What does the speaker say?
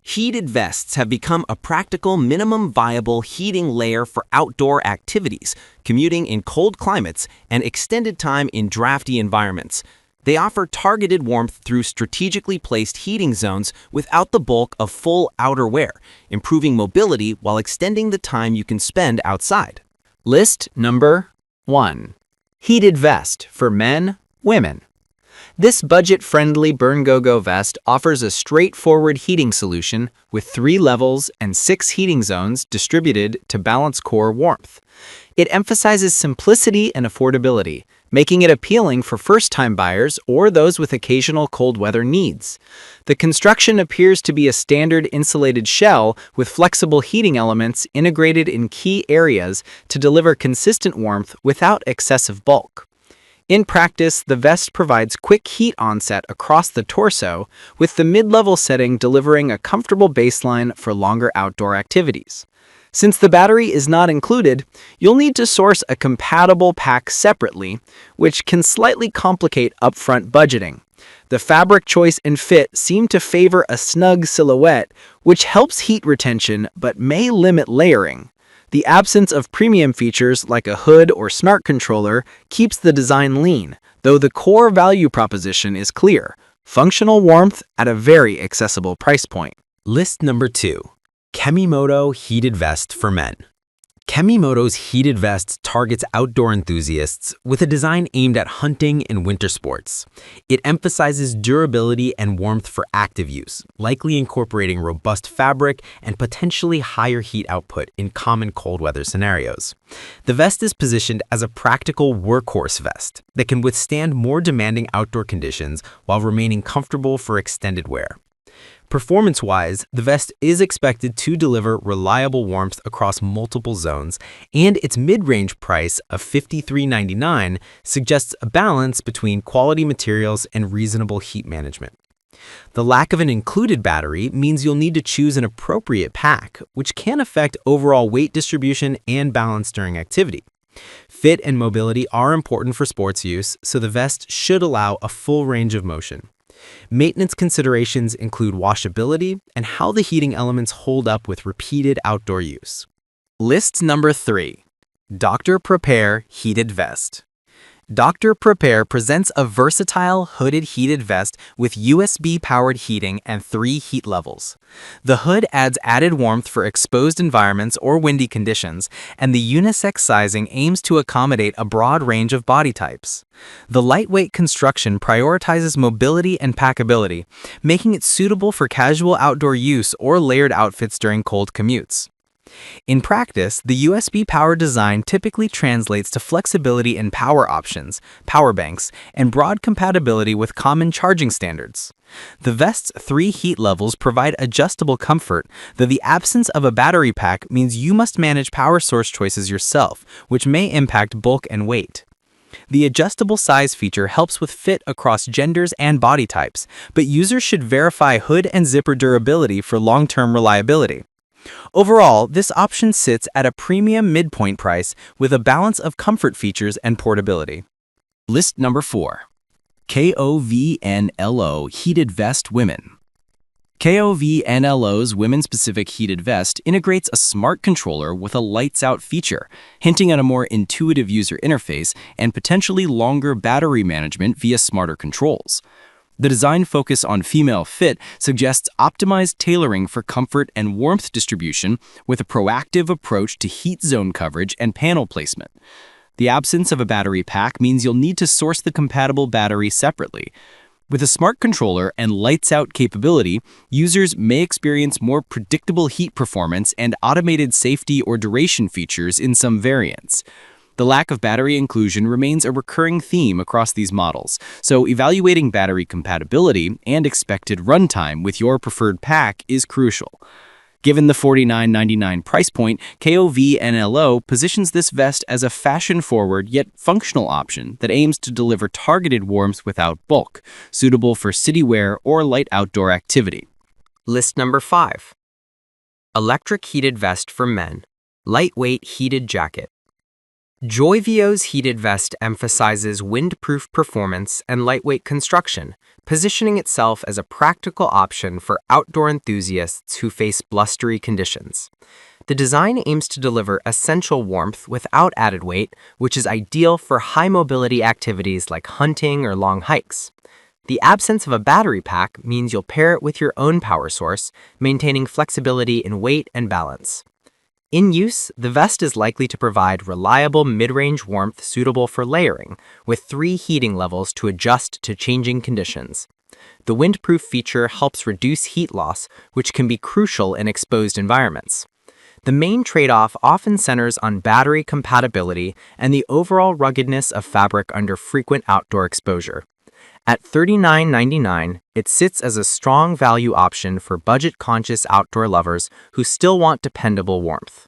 Heated vests have become a practical minimum viable heating layer for outdoor activities, commuting in cold climates, and extended time in drafty environments. They offer targeted warmth through strategically placed heating zones without the bulk of full outerwear, improving mobility while extending the time you can spend outside. List number 1. Heated vest for men, women. This budget-friendly Burn-Go-Go vest offers a straightforward heating solution with 3 levels and 6 heating zones distributed to balance core warmth. It emphasizes simplicity and affordability, making it appealing for first-time buyers or those with occasional cold weather needs. The construction appears to be a standard insulated shell with flexible heating elements integrated in key areas to deliver consistent warmth without excessive bulk. In practice, the vest provides quick heat onset across the torso, with the mid-level setting delivering a comfortable baseline for longer outdoor activities. Since the battery is not included, you'll need to source a compatible pack separately, which can slightly complicate upfront budgeting. The fabric choice and fit seem to favor a snug silhouette, which helps heat retention but may limit layering. The absence of premium features like a hood or smart controller keeps the design lean, though the core value proposition is clear: functional warmth at a very accessible price point. List number 2. Kemimoto Heated Vest for Men. Kemimoto's heated vest targets outdoor enthusiasts with a design aimed at hunting and winter sports. It emphasizes durability and warmth for active use, likely incorporating robust fabric and potentially higher heat output in common cold weather scenarios. The vest is positioned as a practical workhorse vest that can withstand more demanding outdoor conditions while remaining comfortable for extended wear. Performance-wise, the vest is expected to deliver reliable warmth across multiple zones, and its mid-range price of $53.99 suggests a balance between quality materials and reasonable heat management. The lack of an included battery means you'll need to choose an appropriate pack, which can affect overall weight distribution and balance during activity. Fit and mobility are important for sports use, so the vest should allow a full range of motion. Maintenance considerations include washability and how the heating elements hold up with repeated outdoor use. List number 3. Dr. Prepare Heated Vest. Dr. Prepare presents a versatile hooded heated vest with USB-powered heating and 3 heat levels. The hood adds added warmth for exposed environments or windy conditions, and the unisex sizing aims to accommodate a broad range of body types. The lightweight construction prioritizes mobility and packability, making it suitable for casual outdoor use or layered outfits during cold commutes. In practice, the USB-powered design typically translates to flexibility in power options, power banks, and broad compatibility with common charging standards. The vest's 3 heat levels provide adjustable comfort, though the absence of a battery pack means you must manage power source choices yourself, which may impact bulk and weight. The adjustable size feature helps with fit across genders and body types, but users should verify hood and zipper durability for long-term reliability. Overall, this option sits at a premium midpoint price with a balance of comfort features and portability. List number 4. KOVNLO Heated Vest Women. KOVNLO's women-specific heated vest integrates a smart controller with a lights-out feature, hinting at a more intuitive user interface and potentially longer battery management via smarter controls. The design focus on female fit suggests optimized tailoring for comfort and warmth distribution with a proactive approach to heat zone coverage and panel placement. The absence of a battery pack means you'll need to source the compatible battery separately. With a smart controller and lights-out capability, users may experience more predictable heat performance and automated safety or duration features in some variants. The lack of battery inclusion remains a recurring theme across these models, so evaluating battery compatibility and expected runtime with your preferred pack is crucial. Given the $49.99 price point, KOVNLO positions this vest as a fashion-forward yet functional option that aims to deliver targeted warmth without bulk, suitable for city wear or light outdoor activity. List number 5. Electric Heated Vest for Men. Lightweight Heated Jacket. Joyvio's heated vest emphasizes windproof performance and lightweight construction, positioning itself as a practical option for outdoor enthusiasts who face blustery conditions. The design aims to deliver essential warmth without added weight, which is ideal for high-mobility activities like hunting or long hikes. The absence of a battery pack means you'll pair it with your own power source, maintaining flexibility in weight and balance. In use, the vest is likely to provide reliable mid-range warmth suitable for layering, with 3 heating levels to adjust to changing conditions. The windproof feature helps reduce heat loss, which can be crucial in exposed environments. The main trade-off often centers on battery compatibility and the overall ruggedness of fabric under frequent outdoor exposure. At $39.99, it sits as a strong value option for budget-conscious outdoor lovers who still want dependable warmth.